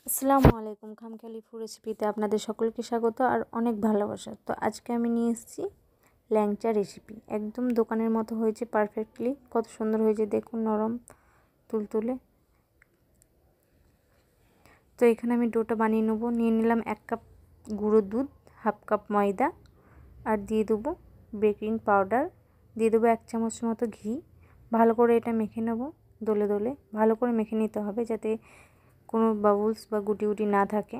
আসসালামু আলাইকুম। খামখেয়ালি ফুড রেসিপিতে আপনাদের সকলকে স্বাগত আর অনেক ভালোবাসা। তো আজকে আমি নিয়ে এসেছি ল্যাংচা রেসিপি। একদম দোকানের মতো হয়েছে পারফেক্টলি। কত সুন্দর হয়েছে দেখুন, নরম তুলতুলে। তো এখানে আমি ডোটা বানিয়ে নেব। নিয়ে নিলাম 1 কাপ গুঁড়ো দুধ, হাফ কাপ ময়দা, আর দিয়ে দেবো বেকিং পাউডার, দিয়ে দেবো 1 চামচ মতো ঘি। ভালো করে এটা মেখে নেব। দোলে দোলে ভালো করে মেখে নিতে হবে যাতে কোনো বাবলস বা গুটি গুটি না থাকে।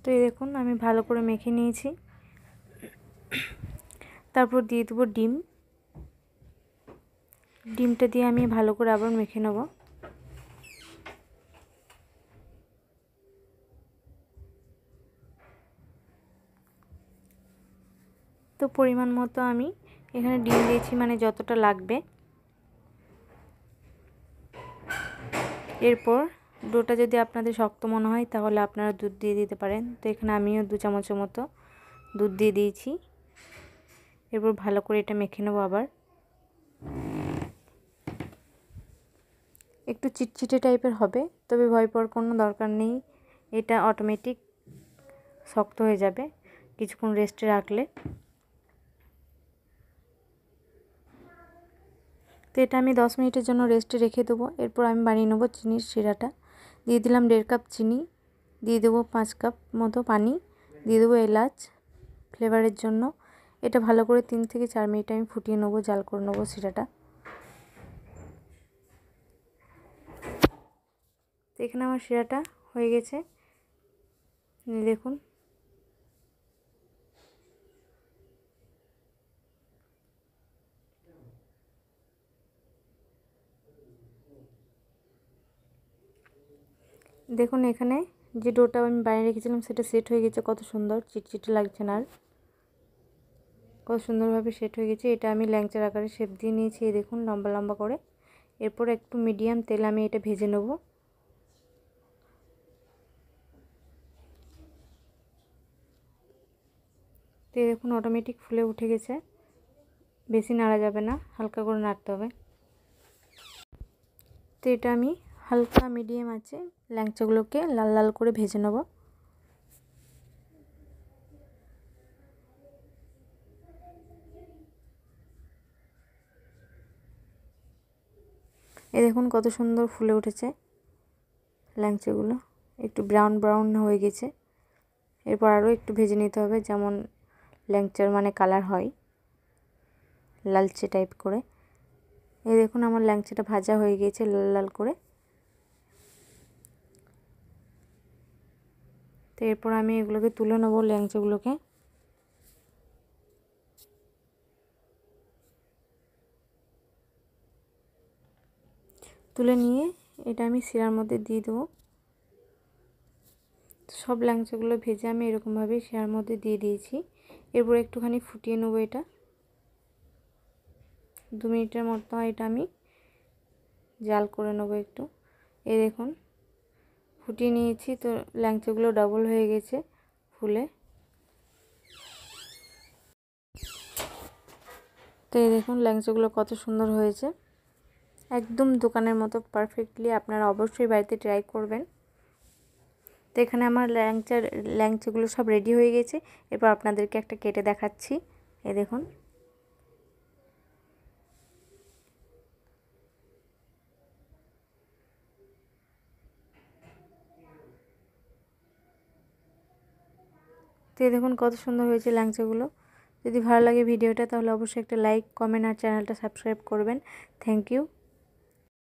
তো এই দেখুন আমি ভালো করে মেখে নিয়েছি। তারপর দিয়ে দেবো ডিমটা দিয়ে আমি ভালো করে আবার মেখে নেব। তো পরিমাণ মতো আমি এখানে ডিম দিয়েছি, মানে যতটা লাগবে। এরপর ডোটা যদি আপনাদের শক্ত মনে হয় তাহলে আপনারা দুধ দিয়ে দিতে পারেন। তো এখানে আমিও 2 চামচের মতো দুধ দিয়ে দিয়েছি। এরপর ভালো করে এটা মেখে নেব। আবার একটু চিটচিটে টাইপের হবে, তবে ভয় পাওয়ার কোনো দরকার নেই। এটা অটোমেটিক শক্ত হয়ে যাবে কিছুক্ষণ রেস্টে রাখলে। তো এটা আমি 10 মিনিটের জন্য রেস্টে রেখে দেবো। এরপর আমি বানিয়ে নেবো চিনির শিরাটা। দিয়ে দিলাম 1.5 কাপ চিনি, দিয়ে দেবো 5 কাপ মতো পানি, দিয়ে দেবো এলাচ ফ্লেভারের জন্য। এটা ভালো করে 3 থেকে 4 মিনিট আমি ফুটিয়ে নেবো, জাল করে নেবো শিরাটা। তো এখানে আমার শিরাটা হয়ে গেছে, দেখুন। দেখুন এখানে যে ডোটা আমি বানিয়ে রেখেছিলাম সেটা সেট হয়ে গেছে। কত সুন্দর, চিটচিটে লাগছে না আর, কত সুন্দরভাবে সেট হয়ে গেছে। এটা আমি ল্যাংচার আকারে শেপ দিয়ে নিয়েছি, এই দেখুন লম্বা লম্বা করে। এরপর একটু মিডিয়াম তেলে আমি এটা ভেজে নেব। তো দেখুন অটোমেটিক ফুলে উঠে গেছে। বেশি নাড়া যাবে না, হালকা করে নাড়তে হবে। তো এটা আমি হালকা মিডিয়াম আছে ল্যাংচাগুলোকে লাল লাল করে ভেজে নেব। এই দেখুন কত সুন্দর ফুলে উঠেছে ল্যাংচাগুলো, একটু ব্রাউন ব্রাউন হয়ে গেছে। এরপর আরও একটু ভেজে নিতে হবে, যেমন ল্যাংচার মানে কালার হয় লালচে টাইপ করে। এই দেখুন আমার ল্যাংচাটা ভাজা হয়ে গেছে লাল লাল করে। তো এরপর আমি এগুলোকে তুলে নেবো ল্যাংচাগুলোকে। তুলে নিয়ে এটা আমি শিরার মধ্যে দিয়ে দেবো। সব ল্যাংচাগুলো ভেজে আমি এরকমভাবেই শিরার মধ্যে দিয়ে দিয়েছি। এরপর একটুখানি ফুটিয়ে নেবো এটা। 2 মিনিটের মতো এটা আমি জাল করে নেবো একটু। এই দেখুন ফুটিয়ে নিয়েছি। তো ল্যাংচাগুলো ডাবল হয়ে গেছে ফুলে। তো এই দেখুন ল্যাংচাগুলো কত সুন্দর হয়েছে, একদম দোকানের মতো পারফেক্টলি। আপনারা অবশ্যই বাড়িতে ট্রাই করবেন। তো এখানে আমার ল্যাংচাগুলো সব রেডি হয়ে গেছে। এরপর আপনাদেরকে একটা কেটে দেখাচ্ছি, এই দেখুন। তো এই দেখুন কত সুন্দর হয়েছে ল্যাংচাগুলো। যদি ভালো লাগে ভিডিওটা তাহলে অবশ্যই একটা লাইক, কমেন্ট আর চ্যানেলটা সাবস্ক্রাইব করবেন। Thank you.